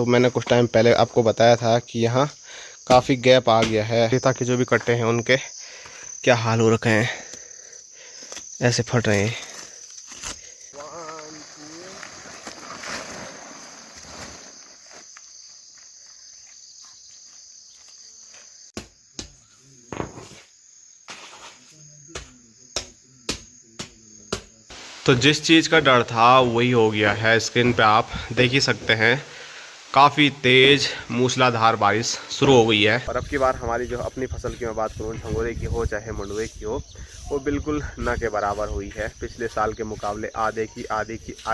तो मैंने कुछ टाइम पहले आपको बताया था कि यहाँ काफ़ी गैप आ गया है। रेता के जो भी कट्टे हैं उनके क्या हाल हो रखे हैं, ऐसे फट रहे हैं। तो जिस चीज़ का डर था वही हो गया है। स्क्रीन पे आप देख ही सकते हैं, काफ़ी तेज़ मूसलाधार बारिश शुरू हो गई है। और अब की बार हमारी जो अपनी फसल की मैं बात करूँ, झंगोरे की हो चाहे मंडुए की हो, वो बिल्कुल न के बराबर हुई है। पिछले साल के मुकाबले आधी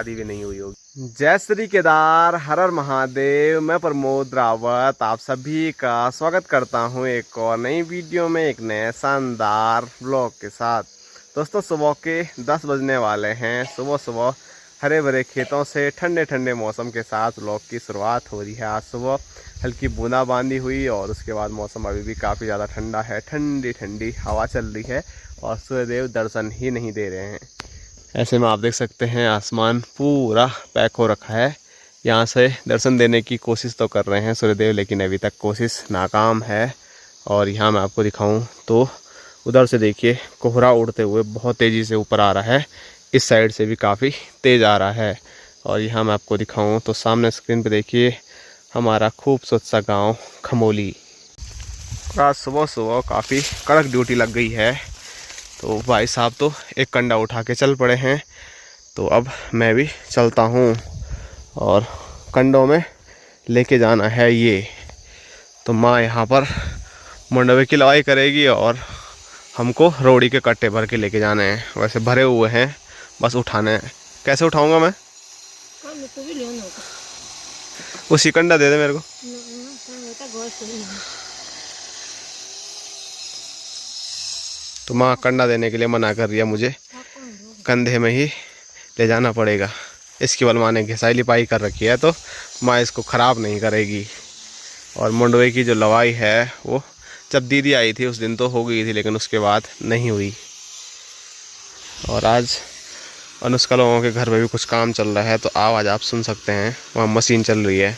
भी नहीं हुई होगी। जय श्री केदार, हर हर महादेव। मैं प्रमोद रावत आप सभी का स्वागत करता हूँ एक और नई वीडियो में, एक नए शानदार ब्लॉग के साथ। दोस्तों सुबह के 10 बजने वाले हैं। सुबह सुबह हरे भरे खेतों से ठंडे ठंडे मौसम के साथ ब्लॉग की शुरुआत हो रही है। आज सुबह हल्की बूंदाबांदी हुई और उसके बाद मौसम अभी भी काफ़ी ज़्यादा ठंडा है। ठंडी ठंडी हवा चल रही है और सूर्यदेव दर्शन ही नहीं दे रहे हैं। ऐसे में आप देख सकते हैं आसमान पूरा पैक हो रखा है। यहाँ से दर्शन देने की कोशिश तो कर रहे हैं सूर्यदेव, लेकिन अभी तक कोशिश नाकाम है। और यहाँ मैं आपको दिखाऊँ तो उधर से देखिए कोहरा उड़ते हुए बहुत तेज़ी से ऊपर आ रहा है। इस साइड से भी काफ़ी तेज़ आ रहा है। और यहाँ मैं आपको दिखाऊं तो सामने स्क्रीन पे देखिए हमारा खूबसूरत सा गांव खमोली। आज सुबह सुबह काफ़ी कड़क ड्यूटी लग गई है। तो भाई साहब तो एक कंडा उठा के चल पड़े हैं। तो अब मैं भी चलता हूँ और कंडों में लेके जाना है ये। तो माँ यहाँ पर मंडवे की लवाई करेगी और हमको रोड़ी के कट्टे भर के लेके जाने हैं। वैसे भरे हुए हैं, बस उठाने हैं। कैसे उठाऊंगा मैं? उसी कंडा दे दे मेरे को। तो माँ कंडा देने के लिए मना कर रही है मुझे, कंधे में ही ले जाना पड़ेगा। इसकी बल माँ ने घिसाई लिपाई कर रखी है तो माँ इसको ख़राब नहीं करेगी। और मंडवे की जो लवाई है वो जब दीदी आई थी उस दिन तो हो गई थी, लेकिन उसके बाद नहीं हुई। और आज अनुष्का लोगों के घर में भी कुछ काम चल रहा है तो आवाज़ आप सुन सकते हैं, वहाँ मशीन चल रही है।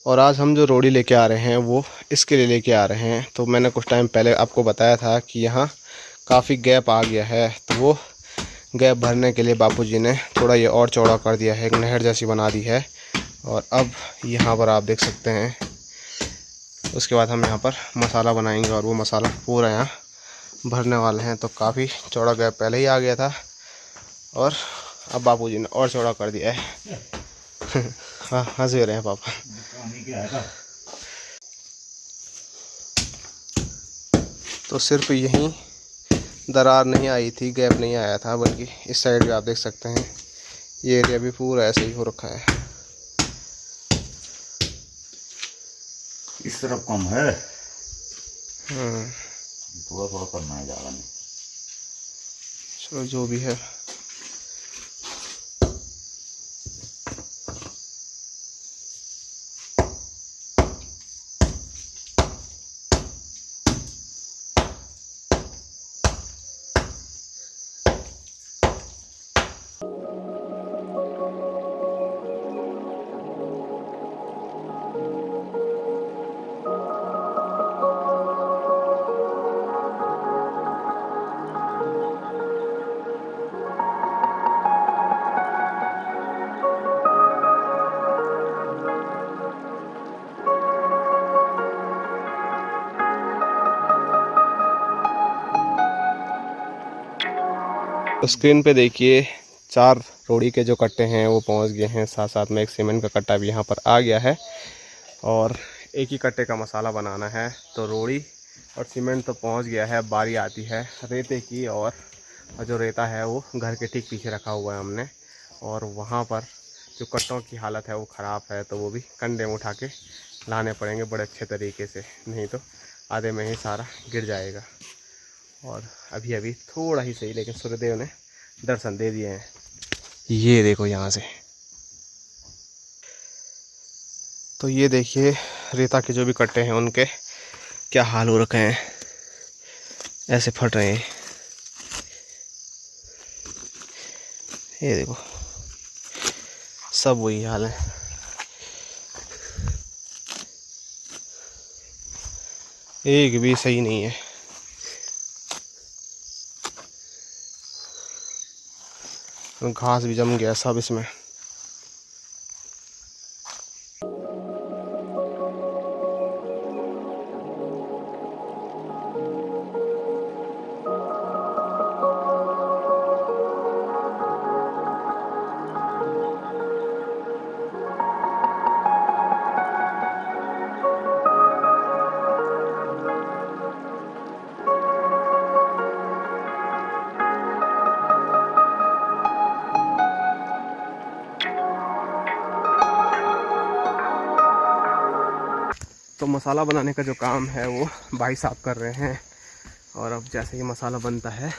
और आज हम जो रोड़ी लेके आ रहे हैं वो इसके लिए लेके आ रहे हैं। तो मैंने कुछ टाइम पहले आपको बताया था कि यहाँ काफ़ी गैप आ गया है, तो वो गैप भरने के लिए बापूजी ने थोड़ा ये और चौड़ा कर दिया है, एक नहर जैसी बना दी है। और अब यहाँ पर आप देख सकते हैं, उसके बाद हम यहाँ पर मसाला बनाएंगे और वो मसाला पूरा यहाँ भरने वाले हैं। तो काफ़ी चौड़ा गैप पहले ही आ गया था और अब बापूजी ने और चौड़ा कर दिया है। हाँ हंस भी रहे हैं पापा। तो सिर्फ यहीं दरार नहीं आई थी, गैप नहीं आया था, बल्कि इस साइड भी आप देख सकते हैं ये एरिया भी पूरा ऐसे ही हो रखा है। इस तरफ कम है, थोड़ा थोड़ा करना है, ज़्यादा नहीं। चलो जो भी है। तो स्क्रीन पे देखिए 4 रोड़ी के जो कट्टे हैं वो पहुंच गए हैं, साथ साथ में एक सीमेंट का कट्टा भी यहाँ पर आ गया है। और एक ही कट्टे का मसाला बनाना है। तो रोड़ी और सीमेंट तो पहुंच गया है, बारी आती है रेते की। और जो रेता है वो घर के ठीक पीछे रखा हुआ है हमने, और वहाँ पर जो कट्टों की हालत है वो ख़राब है, तो वो भी कंधे में उठा के लाने पड़ेंगे बड़े अच्छे तरीके से, नहीं तो आधे में ही सारा गिर जाएगा। और अभी अभी थोड़ा ही सही, लेकिन सूर्यदेव ने दर्शन दे दिए हैं। ये देखो यहाँ से, तो ये देखिए रेता के जो भी कट्टे हैं उनके क्या हाल हो रखे हैं, ऐसे फट रहे हैं। ये देखो सब वही हाल है। एक भी सही नहीं है। घास भी जम गया सब इसमें। तो मसाला बनाने का जो काम है वो भाई साहब कर रहे हैं। और अब जैसे ही मसाला बनता है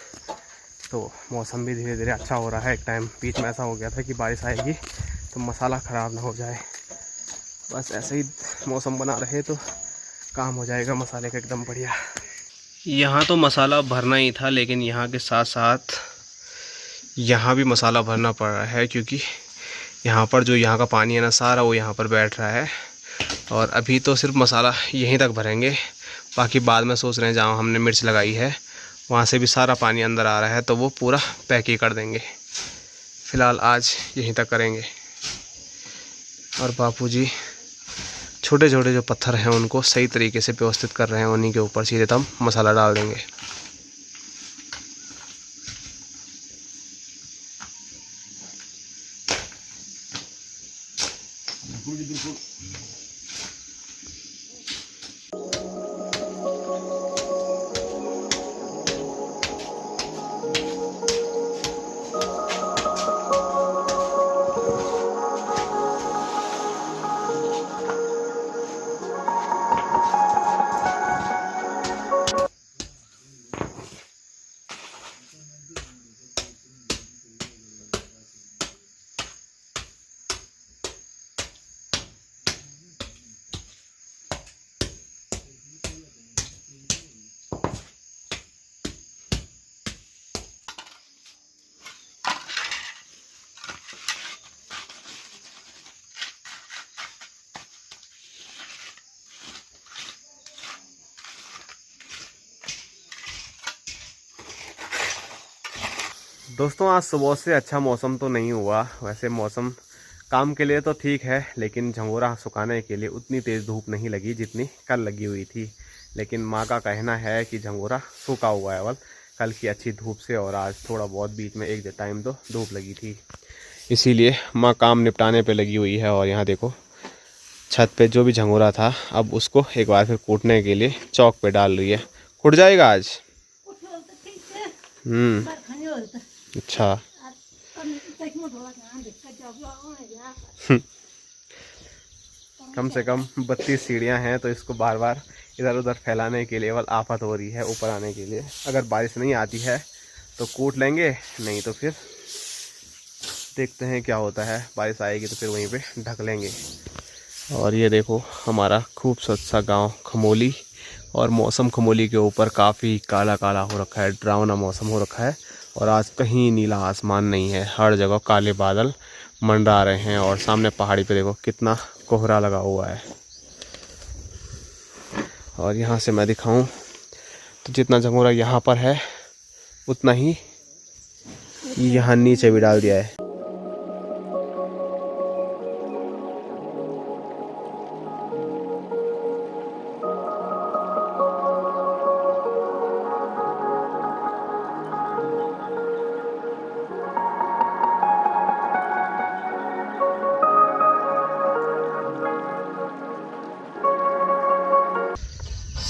तो मौसम भी धीरे धीरे अच्छा हो रहा है। एक टाइम बीच में ऐसा हो गया था कि बारिश आएगी तो मसाला ख़राब ना हो जाए। बस ऐसे ही मौसम बना रहे तो काम हो जाएगा मसाले का एकदम बढ़िया। यहाँ तो मसाला भरना ही था, लेकिन यहाँ के साथ साथ यहाँ भी मसाला भरना पड़ रहा है, क्योंकि यहाँ पर जो यहाँ का पानी है ना सारा वो यहाँ पर बैठ रहा है। और अभी तो सिर्फ मसाला यहीं तक भरेंगे, बाकी बाद में सोच रहे हैं जहाँ हमने मिर्च लगाई है वहाँ से भी सारा पानी अंदर आ रहा है, तो वो पूरा पैक ही कर देंगे। फ़िलहाल आज यहीं तक करेंगे। और बापूजी छोटे छोटे जो पत्थर हैं उनको सही तरीके से व्यवस्थित कर रहे हैं, उन्हीं के ऊपर सीधे हम मसाला डाल देंगे। दोस्तों आज सुबह से अच्छा मौसम तो नहीं हुआ। वैसे मौसम काम के लिए तो ठीक है, लेकिन झंगोरा सुखाने के लिए उतनी तेज़ धूप नहीं लगी जितनी कल लगी हुई थी। लेकिन माँ का कहना है कि झंगोरा सूखा हुआ है कल की अच्छी धूप से, और आज थोड़ा बहुत बीच में एक टाइम तो धूप लगी थी, इसीलिए माँ काम निपटाने पे लगी हुई है। और यहाँ देखो छत पे जो भी झंगोरा था अब उसको एक बार फिर कूटने के लिए चौक पे डाल रही है। कूट जाएगा आज? अच्छा। कम से कम 32 सीढ़ियाँ हैं, तो इसको बार बार इधर उधर फैलाने के लिए केवल आफत हो रही है ऊपर आने के लिए। अगर बारिश नहीं आती है तो कूट लेंगे, नहीं तो फिर देखते हैं क्या होता है। बारिश आएगी तो फिर वहीं पे ढक लेंगे। और ये देखो हमारा खूबसूरत सा गांव खमोली, और मौसम खमोली के ऊपर काफ़ी काला काला हो रखा है, डरावना मौसम हो रखा है। और आज कहीं नीला आसमान नहीं है, हर जगह काले बादल मंडरा रहे हैं। और सामने पहाड़ी पे देखो कितना कोहरा लगा हुआ है। और यहाँ से मैं दिखाऊं तो जितना झंगोरा यहाँ पर है उतना ही यहाँ नीचे भी डाल दिया है।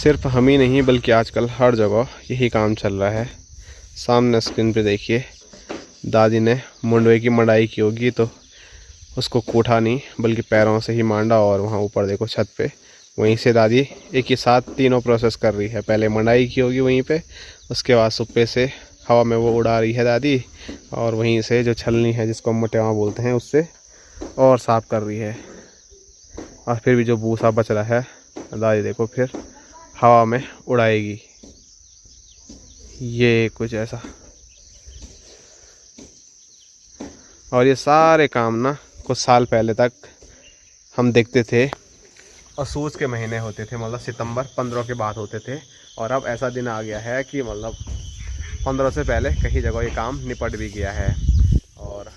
सिर्फ हम ही नहीं बल्कि आजकल हर जगह यही काम चल रहा है। सामने स्क्रीन पे देखिए, दादी ने मुंडवे की मड़ाई की होगी तो उसको कूटा नहीं बल्कि पैरों से ही मांडा, और वहाँ ऊपर देखो छत पे वहीं से दादी एक ही साथ तीनों प्रोसेस कर रही है। पहले मंडाई की होगी वहीं पे, उसके बाद सुप्पे से हवा में वो उड़ा रही है दादी, और वहीं से जो छलनी है जिसको हम मटेवा बोलते हैं उससे और साफ़ कर रही है। और फिर भी जो भूसा बच रहा है दादी देखो फिर हवा में उड़ाएगी। ये कुछ ऐसा। और ये सारे काम ना कुछ साल पहले तक हम देखते थे, असूज के महीने होते थे, मतलब सितंबर 15 के बाद होते थे। और अब ऐसा दिन आ गया है कि मतलब 15 से पहले कई जगह ये काम निपट भी गया है, और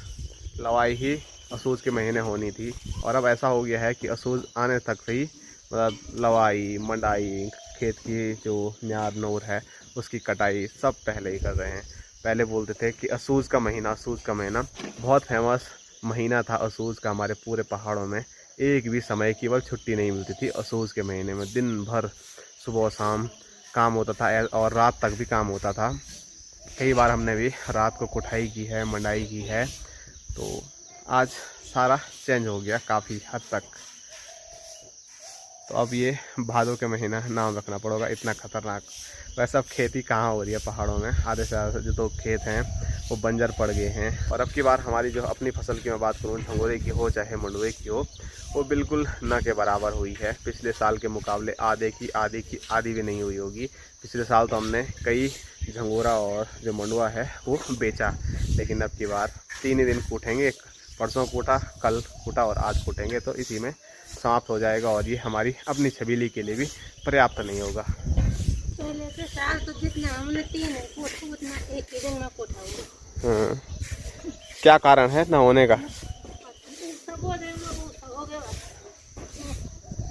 लवाई ही असूज के महीने होनी थी। और अब ऐसा हो गया है कि असूज आने तक से ही मतलब लवाई, मंडाई, खेत की जो न्यार नूर है उसकी कटाई सब पहले ही कर रहे हैं। पहले बोलते थे कि असूज का महीना बहुत फेमस महीना था असूज का। हमारे पूरे पहाड़ों में एक भी समय केवल छुट्टी नहीं मिलती थी असूज के महीने में। दिन भर सुबह शाम काम होता था और रात तक भी काम होता था। कई बार हमने भी रात को कुटाई की है, मंडाई की है। तो आज सारा चेंज हो गया काफ़ी हद तक। तो अब ये भादों के महीना नाम रखना पड़ेगा, इतना ख़तरनाक। वैसे अब खेती कहाँ हो रही है पहाड़ों में, आधे से ज़्यादा जो तो खेत हैं वो बंजर पड़ गए हैं। और अब की बार हमारी जो अपनी फसल की मैं बात करूँ, झंगोरे की हो चाहे मंडुवे की हो, वो बिल्कुल न के बराबर हुई है। पिछले साल के मुकाबले आधे की आधी भी नहीं हुई होगी। पिछले साल तो हमने कई झंगोरा और जो मंडुआ है वो बेचा, लेकिन अब की बार 3 ही दिन कूटेंगे। परसों कूटा, कल कूटा और आज कूटेंगे, तो इसी में समाप्त हो जाएगा। और ये हमारी अपनी छबीली के लिए भी पर्याप्त नहीं होगा। पहले के साल तो जितना हमने 3 कोठा उतना एक ही दिन में कोठा हुआ। क्या कारण है ना होने का?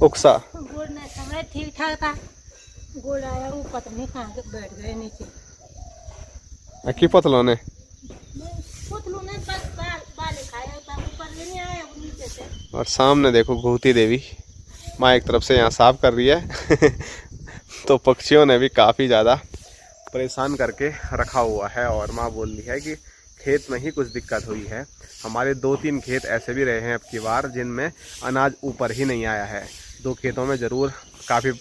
उकसा गुड़ ने समय ठीक ठाक था, गुड़ आया वो पता नहीं कहाँ के बैठ गए नीचे। की पतलों ने पुतलू ने बस बाल खाया था, ऊपर नहीं आया वो नीचे से। और सामने देखो घूती देवी माँ एक तरफ से यहाँ साफ कर रही है तो पक्षियों ने भी काफ़ी ज़्यादा परेशान करके रखा हुआ है। और माँ बोल रही है कि खेत में ही कुछ दिक्कत हुई है। हमारे 2-3 खेत ऐसे भी रहे हैं अब की बार जिनमें अनाज ऊपर ही नहीं आया है। 2 खेतों में ज़रूर काफ़ी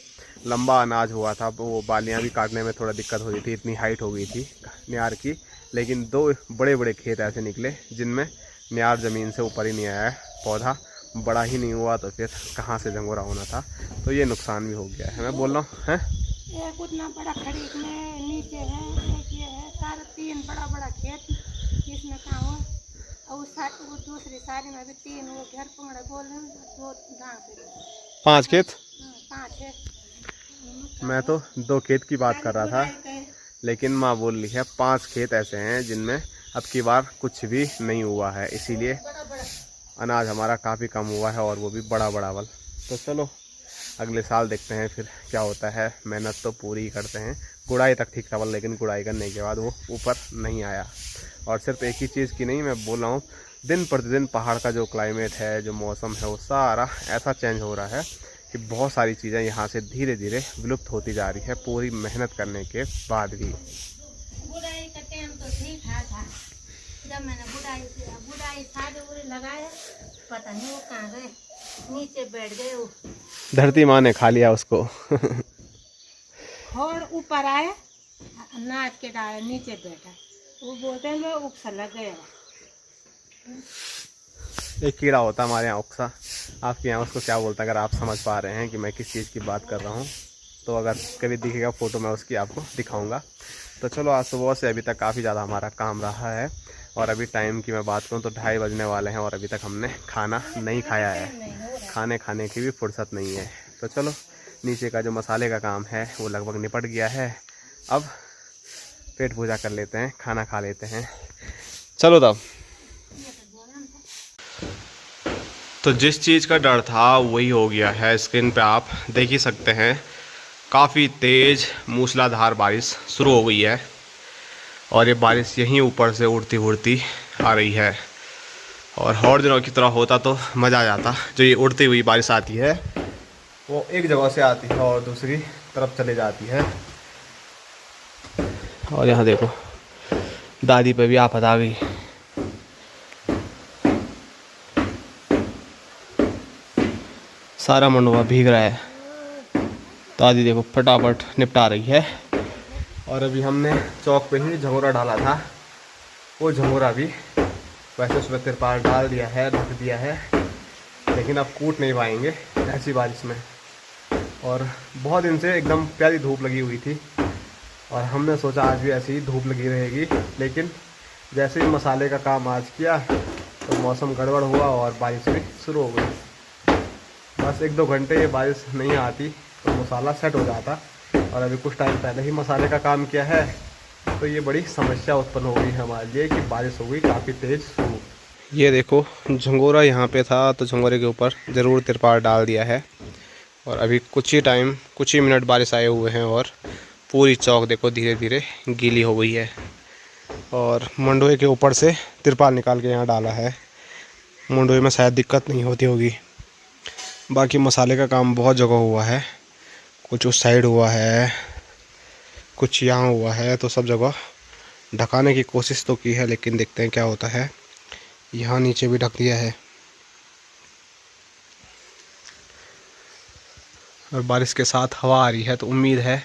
लंबा अनाज हुआ था, वो बालियाँ भी काटने में थोड़ा दिक्कत हो रही थी, इतनी हाइट हो गई थी न्यार की। लेकिन 2 बड़े खेत ऐसे निकले जिनमें न्यार ज़मीन से ऊपर ही नहीं आया है, पौधा बड़ा ही नहीं हुआ, तो फिर कहाँ से झंगोरा होना था। तो ये नुकसान भी हो गया है। मैं बोल रहा हूँ हैं एक उतना बड़ा खड़ीक में नीचे है, एक ये है, सारे 3 बड़ा खेत इसमें कहाँ हुआ। और वो दूसरी सारी में भी 3 वो घर पंगड़ा बोल रहे हैं, 2 गाँव पे 5 खेत। 5 है। मैं तो 2 खेत की बात कर रहा था, लेकिन माँ बोल रही है 5 खेत ऐसे हैं जिनमें अब की बार कुछ भी नहीं हुआ है। इसीलिए अनाज हमारा काफ़ी कम हुआ है, और वो भी बड़ा वाल। तो चलो अगले साल देखते हैं फिर क्या होता है। मेहनत तो पूरी ही करते हैं। गुड़ाई तक ठीक था, लेकिन गुड़ाई करने के बाद वो ऊपर नहीं आया। और सिर्फ एक ही चीज़ की नहीं, मैं बोल रहा हूँ दिन प्रतिदिन पहाड़ का जो क्लाइमेट है, जो मौसम है, वो सारा ऐसा चेंज हो रहा है कि बहुत सारी चीज़ें यहाँ से धीरे धीरे विलुप्त होती जा रही है, पूरी मेहनत करने के बाद भी। बुराई का टाइम तो ठीक था, जब मैंने बुराई सारे लगाया, पता नहीं वो कहाँ गए, नीचे बैठ गए। वो धरती माँ ने खा लिया उसको और ऊपर आए नाच के डाले नीचे बैठा, वो बोलते हैं मैं उकसा लग गया। एक कीड़ा होता है हमारे यहाँ उकसा, आपके यहाँ उसको क्या बोलता है? अगर आप समझ पा रहे हैं कि मैं किस चीज़ की बात कर रहा हूँ तो अगर कभी दिखेगा फ़ोटो मैं उसकी आपको दिखाऊंगा। तो चलो आज सुबह से अभी तक काफ़ी ज़्यादा हमारा काम रहा है, और अभी टाइम की मैं बात करूँ तो 2:30 बजने वाले हैं, और अभी तक हमने खाना नहीं खाया है। खाने की भी फुर्सत नहीं है। तो चलो नीचे का जो मसाले का काम है वो लगभग निपट गया है। अब पेट पूजा कर लेते हैं, खाना खा लेते हैं। चलो तब। तो जिस चीज़ का डर था वही हो गया है। स्क्रीन पे आप देख ही सकते हैं, काफ़ी तेज़ मूसलाधार बारिश शुरू हो गई है, और ये बारिश यहीं ऊपर से उड़ती उड़ती आ रही है। और दिनों की तरह होता तो मज़ा आ जाता। जो ये उड़ती हुई बारिश आती है वो एक जगह से आती है और दूसरी तरफ चले जाती है। और यहाँ देखो दादी पे भी आफत आ गई। सारा मंडवा भीग रहा है। दादी देखो फटाफट निपटा रही है। और अभी हमने चौक पे ही झंगोरा डाला था, वो झंगोरा भी वैसे उसमें तिरपाल डाल दिया है, ढक दिया है, लेकिन अब कूट नहीं पाएंगे ऐसी बारिश में। और बहुत दिन से एकदम प्यारी धूप लगी हुई थी और हमने सोचा आज भी ऐसी ही धूप लगी रहेगी, लेकिन जैसे ही मसाले का काम आज किया तो मौसम गड़बड़ हुआ और बारिश भी शुरू हो गई। बस 1-2 घंटे ये बारिश नहीं आती तो मसाला सेट हो जाता, और अभी कुछ टाइम पहले ही मसाले का काम किया है तो ये बड़ी समस्या उत्पन्न हो गई हमारे लिए कि बारिश हो गई काफ़ी तेज़ शुरू। ये देखो झंगोरा यहाँ पे था तो झंगोरे के ऊपर ज़रूर तिरपाल डाल दिया है। और अभी कुछ ही मिनट बारिश आए हुए हैं और पूरी चौक देखो धीरे धीरे गीली हो गई है। और मंडोए के ऊपर से तिरपाल निकाल के यहाँ डाला है। मंडोए में शायद दिक्कत नहीं होती होगी। बाकी मसाले का काम बहुत जगह हुआ है, कुछ उस साइड हुआ है, कुछ यहाँ हुआ है, तो सब जगह ढकाने की कोशिश तो की है, लेकिन देखते हैं क्या होता है। यहाँ नीचे भी ढक दिया है। और बारिश के साथ हवा आ रही है तो उम्मीद है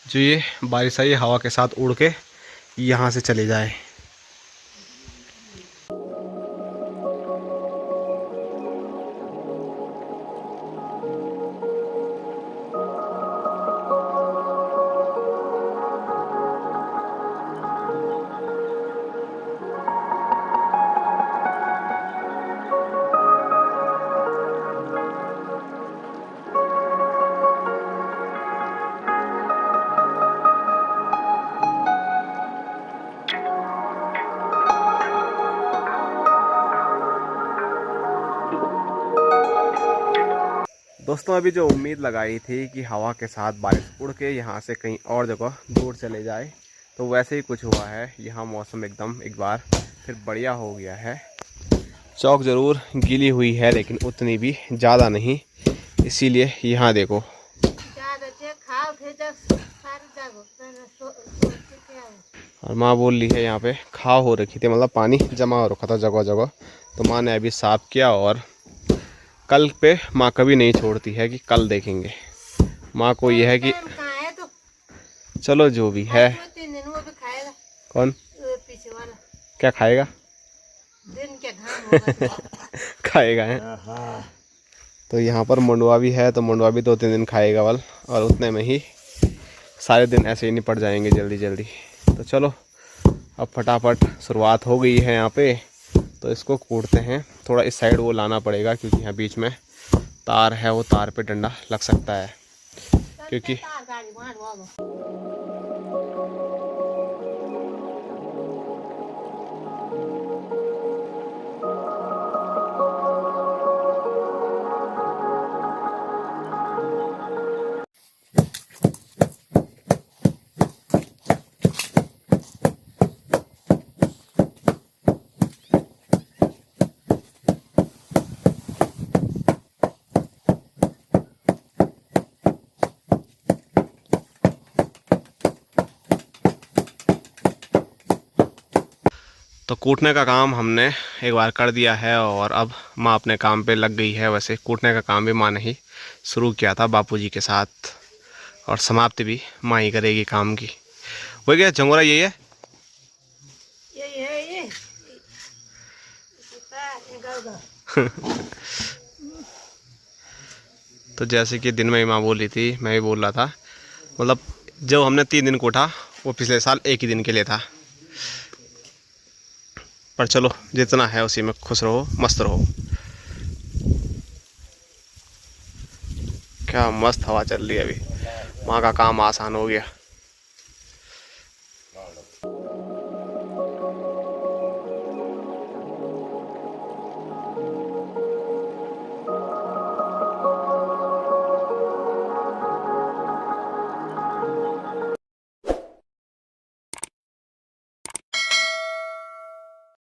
जो ये बारिश आई हवा के साथ उड़ के यहाँ से चले जाए। दोस्तों अभी जो उम्मीद लगाई थी कि हवा के साथ बारिश उड़ के यहाँ से कहीं और जगह दूर चले जाए, तो वैसे ही कुछ हुआ है। यहाँ मौसम एकदम एक बार फिर बढ़िया हो गया है। चौक ज़रूर गीली हुई है लेकिन उतनी भी ज़्यादा नहीं, इसीलिए यहाँ देखो। और माँ बोल रही है यहाँ पे खाव हो रखी थी, मतलब पानी जमा हो रखा था जगह जगह, तो माँ ने अभी साफ़ किया। और कल पे माँ कभी नहीं छोड़ती है कि कल देखेंगे। माँ को यह है कि चलो जो भी है। कौन क्या खाएगा? खाएगा है। तो यहाँ पर मंडवा भी है तो मंडवा भी 2-3 दिन खाएगा बल, और उतने में ही सारे दिन ऐसे ही निपट जाएंगे जल्दी जल्दी। तो चलो अब फटाफट शुरुआत हो गई है यहाँ पे, तो इसको कूटते हैं। थोड़ा इस साइड वो लाना पड़ेगा क्योंकि यहाँ बीच में तार है, वो तार पे डंडा लग सकता है क्योंकि तो कूटने का काम हमने एक बार कर दिया है और अब माँ अपने काम पे लग गई है। वैसे कूटने का काम भी माँ ने ही शुरू किया था बापूजी के साथ, और समाप्ति भी माँ ही करेगी काम की। वो क्या झंगोरा यही है? ये तो जैसे कि दिन में ही माँ बोल रही थी, मैं भी बोल रहा था, मतलब जो हमने 3 दिन कूटा वो पिछले साल 1 ही दिन के लिए था। पर चलो जितना है उसी में खुश रहो, मस्त रहो। क्या मस्त हवा चल रही है अभी। माँ का काम आसान हो गया।